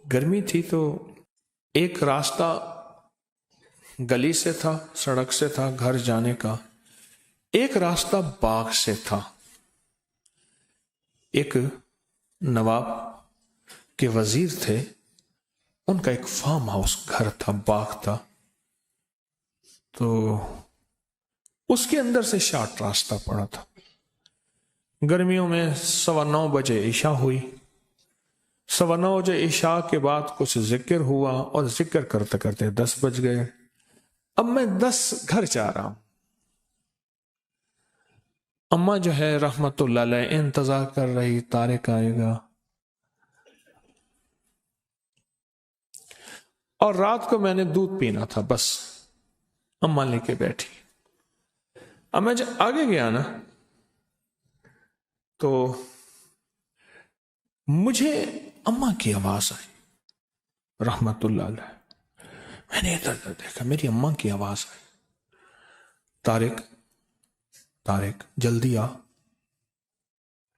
گرمی تھی تو ایک راستہ گلی سے تھا، سڑک سے تھا گھر جانے کا، ایک راستہ باغ سے تھا. ایک نواب کے وزیر تھے، ان کا ایک فارم ہاؤس گھر تھا، باغ تھا، تو اس کے اندر سے شارٹ راستہ پڑا تھا. گرمیوں میں 9:15 بجے عشاء ہوئی. 9:15 بجے عشاء کے بعد کچھ ذکر ہوا اور ذکر کرتے کرتے 10 بج گئے. اب میں 10 گھر جا رہا ہوں. اماں جو ہے رحمت اللہ علیہ انتظار کر رہی طارق آئے گا، اور رات کو میں نے دودھ پینا تھا، بس اماں لے کے بیٹھی. اب میں جب آگے گیا نا تو مجھے اماں کی آواز آئی رحمت اللہ علیہ. میں نے ادھر دیکھا، میری اماں کی آواز آئی، طارق طارق جلدی آ،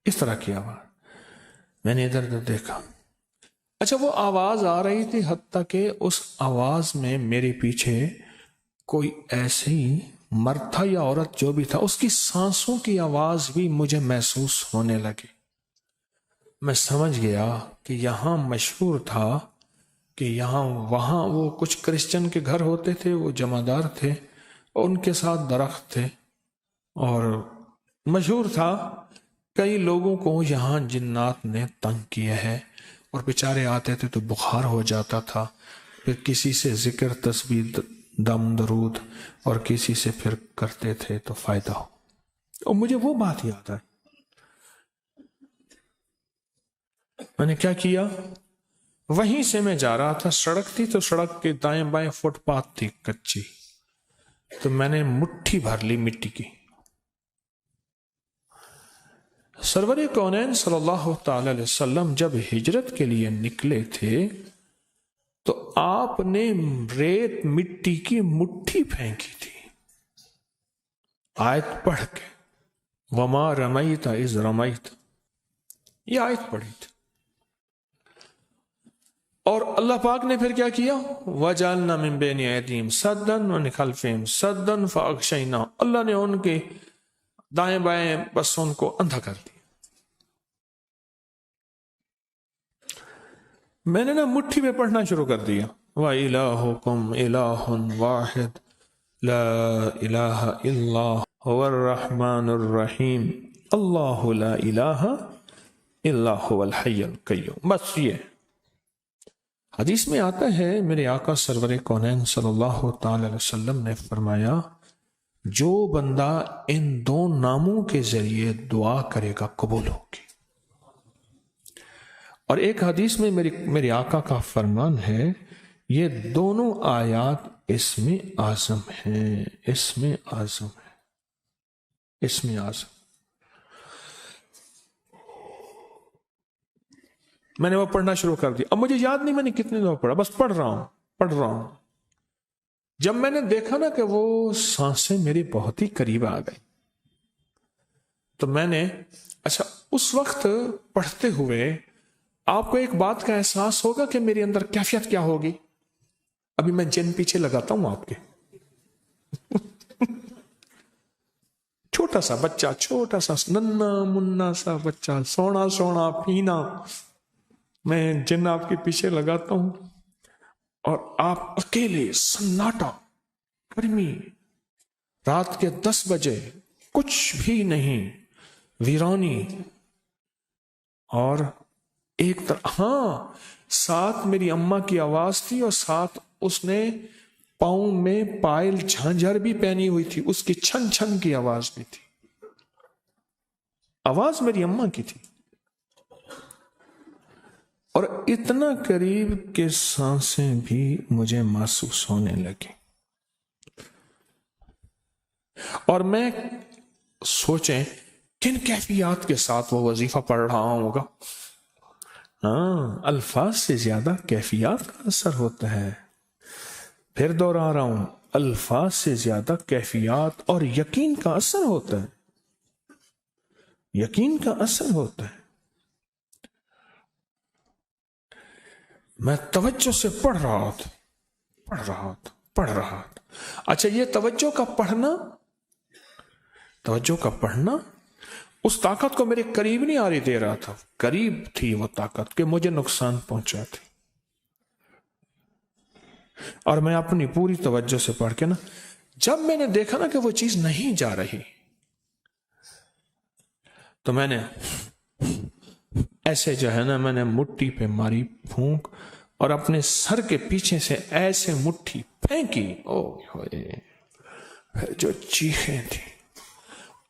اس طرح کی آواز. میں نے ادھر دیکھا، اچھا وہ آواز آ رہی تھی، حتیٰ کہ اس آواز میں میرے پیچھے کوئی ایسی مرد تھا یا عورت جو بھی تھا، اس کی سانسوں کی آواز بھی مجھے محسوس ہونے لگی. میں سمجھ گیا کہ یہاں مشہور تھا کہ یہاں وہاں وہ کچھ کرسچن کے گھر ہوتے تھے، وہ جمعدار تھے اور ان کے ساتھ درخت تھے، اور مشہور تھا کئی لوگوں کو یہاں جنات نے تنگ کیا ہے، اور بیچارے آتے تھے تو بخار ہو جاتا تھا، پھر کسی سے ذکر تسبیح دم درود اور کسی سے پھر کرتے تھے تو فائدہ ہو. اور مجھے وہ بات یاد آئی. میں نے کیا کیا، وہیں سے میں جا رہا تھا، سڑک تھی تو سڑک کے دائیں بائیں فٹ پاتھ تھی کچی، تو میں نے مٹھی بھر لی مٹی کی. سرور کونین صلی اللہ تعالی علیہ وسلم جب ہجرت کے لیے نکلے تھے تو آپ نے ریت مٹی کی مٹھی پھینکی تھی آیت پڑھ کے، وما رمیت اذ رمیت، یہ آیت پڑھی تھی. اور اللہ پاک نے پھر کیا کیا، وَجَعَلْنَا مِن بَيْنِ أَيْدِيهِمْ سَدًّا وَمِنْ خَلْفِهِمْ سَدًّا فَأَغْشَيْنَاهُمْ، اللہ نے ان کے دائیں بائیں بس ان کو اندھا کر دیا. میں نے نا مٹھی میں پڑھنا شروع کر دیا، وَإِلَٰهُكُمْ إِلَٰهٌ وَاحِدٌ لَا إِلَٰهَ إِلَّا هُوَ الرَّحْمَٰنُ الرَّحِيمُ اللَّهُ لَا إِلَٰهَ إِلَّا هُوَ الْحَيُّ الْقَيُّومُ. بس یہ حدیث میں آتا ہے، میرے آقا سرور کونین صلی اللہ تعالی علیہ وسلم نے فرمایا، جو بندہ ان دو ناموں کے ذریعے دعا کرے گا قبول ہوگی. اور ایک حدیث میں میرے آقا کا فرمان ہے، یہ دونوں آیات اسم اعظم ہیں، اسم اعظم ہے، اسم اعظم. میں نے وہ پڑھنا شروع کر دیا. اب مجھے یاد نہیں میں نے کتنے دفعہ پڑھا، بس پڑھ رہا ہوں. جب میں نے دیکھا نا کہ وہ سانسیں میرے بہت ہی قریب آ گئی، تو میں نے اچھا اس وقت پڑھتے ہوئے آپ کو ایک بات کا احساس ہوگا کہ میرے اندر کیفیت کیا ہوگی. ابھی میں جن پیچھے لگاتا ہوں آپ کے چھوٹا سا بچہ، چھوٹا سا ننا منا سا بچہ، سونا سونا پینا، میں جن آپ کے پیچھے لگاتا ہوں اور آپ اکیلے، سناٹا، گرمی، رات کے 10 بجے، کچھ بھی نہیں، ویرانی، اور ایک طرح ساتھ میری اماں کی آواز تھی، اور ساتھ اس نے پاؤں میں پائل جھانجھر بھی پہنی ہوئی تھی، اس کی چھن چھن کی آواز بھی تھی، آواز میری اماں کی تھی، اور اتنا قریب کہ سانسیں بھی مجھے محسوس ہونے لگی. اور میں سوچیں کن کیفیات کے ساتھ وہ وظیفہ پڑھ رہا ہوگا. الفاظ سے زیادہ کیفیات کا اثر ہوتا ہے. پھر دوہرا رہا ہوں، الفاظ سے زیادہ کیفیات اور یقین کا اثر ہوتا ہے، یقین کا اثر ہوتا ہے. میں توجہ سے پڑھ رہا تھا. اچھا یہ توجہ کا پڑھنا اس طاقت کو میرے قریب نہیں آ رہی دے رہا تھا. قریب تھی وہ طاقت کہ مجھے نقصان پہنچاتی. اور میں اپنی پوری توجہ سے پڑھ کے نا جب میں نے دیکھا نا کہ وہ چیز نہیں جا رہی تو میں نے ایسے جو ہے نا میں نے مٹھی پہ ماری پھونک اور اپنے سر کے پیچھے سے ایسے مٹھی پھینکی. جو چیخیں تھی.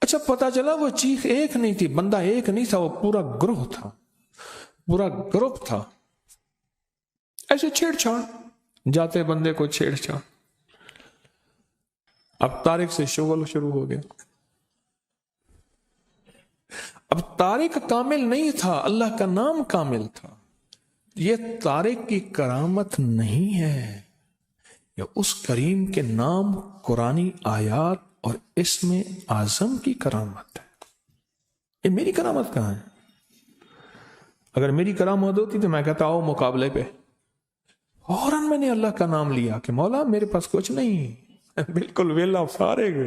اچھا پتا چلا وہ چیخ ایک نہیں تھی, بندہ ایک نہیں تھا, وہ پورا گروہ تھا, پورا گروپ تھا. ایسے چھیڑ چھاڑ جاتے بندے کو چھیڑ چھاڑ. اب طارق سے شغل شروع ہو گیا. اب طارق کامل نہیں تھا, اللہ کا نام کامل تھا. یہ طارق کی کرامت نہیں ہے, یہ اس کریم کے نام, قرآنی آیات اور اسم اعظم کی کرامت ہے. یہ میری کرامت کہاں ہے؟ اگر میری کرامت ہوتی تو میں کہتا آؤ مقابلے پہ. فوراً میں نے اللہ کا نام لیا کہ مولا میرے پاس کچھ نہیں, بالکل ویلا فارغ,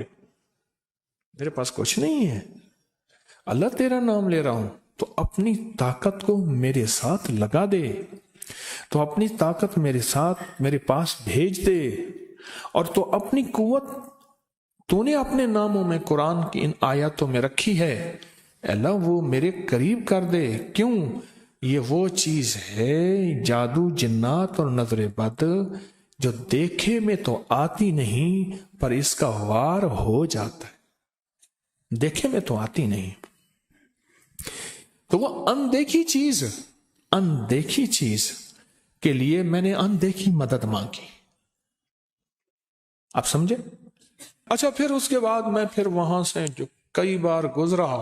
میرے پاس کچھ نہیں ہے, اللہ تیرا نام لے رہا ہوں تو اپنی طاقت کو میرے ساتھ لگا دے, تو اپنی طاقت میرے ساتھ میرے پاس بھیج دے, اور تو اپنی قوت تو نے اپنے ناموں میں قرآن کی ان آیاتوں میں رکھی ہے, اللہ وہ میرے قریب کر دے. کیوں؟ یہ وہ چیز ہے جادو جنات اور نظر بد جو دیکھے میں تو آتی نہیں پر اس کا وار ہو جاتا ہے. دیکھے میں تو آتی نہیں تو وہ اندیکھی چیز کے لیے میں نے اندیکھی مدد مانگی. آپ سمجھے؟ اچھا پھر اس کے بعد میں پھر وہاں سے جو کئی بار گزرا,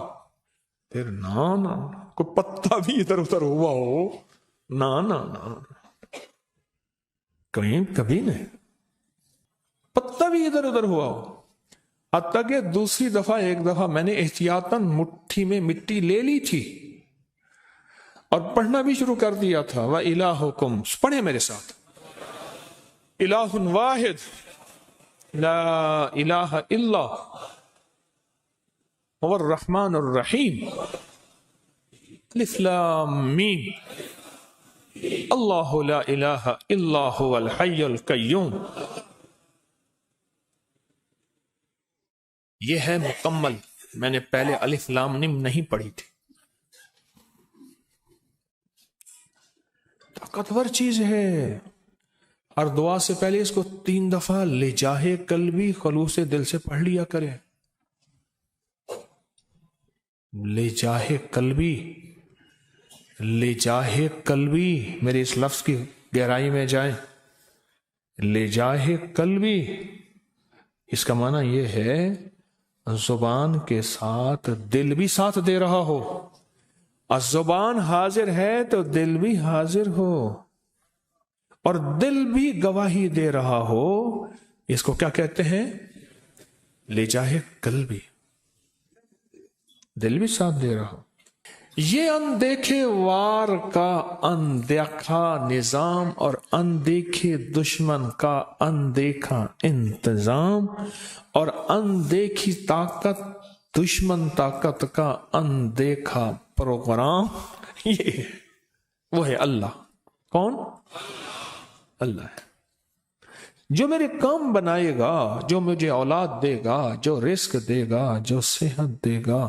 پھر نہ کوئی پتا بھی ادھر ادھر ہوا ہو, نہ کبھی نہیں پتا بھی ادھر ادھر ہوا ہو. حتیٰ کہ دوسری دفعہ ایک دفعہ میں نے احتیاطاً مٹھی میں مٹی لے لی تھی اور پڑھنا بھی شروع کر دیا تھا. وَإِلَٰهُكُمْ, پڑھیں میرے ساتھ, الہ واحد لا الہ الا هو الرحمن الرحیم, الف لام میم, اللہ لا الہ الا هو الحی القیوم. یہ ہے مکمل. میں نے پہلے الف لام میم نہیں پڑھی تھی. طاقتور چیز ہے. اور دعا سے پہلے اس کو 3 دفعہ لجاہ قلبی خلوص دل سے پڑھ لیا کرے. لجاہ قلبی, میرے اس لفظ کی گہرائی میں جائیں. لجاہ قلبی اس کا معنی یہ ہے زبان کے ساتھ دل بھی ساتھ دے رہا ہو. زبان حاضر ہے تو دل بھی حاضر ہو, اور دل بھی گواہی دے رہا ہو. اس کو کیا کہتے ہیں؟ لجاہ قلبی. دل بھی ساتھ دے رہا ہو. یہ اندیکھے وار کا اندیکھا نظام اور اندیکھے دشمن کا اندیکھا انتظام اور اندیکھی طاقت دشمن طاقت کا اندیکھا پروگرام. یہ وہ ہے اللہ. کون؟ اللہ ہے جو میرے کام بنائے گا, جو مجھے اولاد دے گا, جو رزق دے گا, جو صحت دے گا,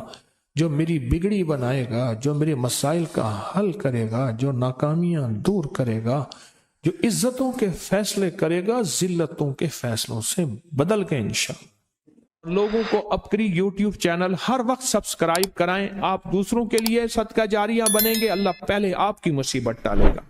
جو میری بگڑی بنائے گا, جو میرے مسائل کا حل کرے گا, جو ناکامیاں دور کرے گا, جو عزتوں کے فیصلے کرے گا ذلتوں کے فیصلوں سے بدل کے انشاءاللہ. لوگوں کو اپنی یوٹیوب چینل ہر وقت سبسکرائب کرائیں. آپ دوسروں کے لیے صدقہ جاریہ بنیں گے, اللہ پہلے آپ کی مصیبت ٹالے گا.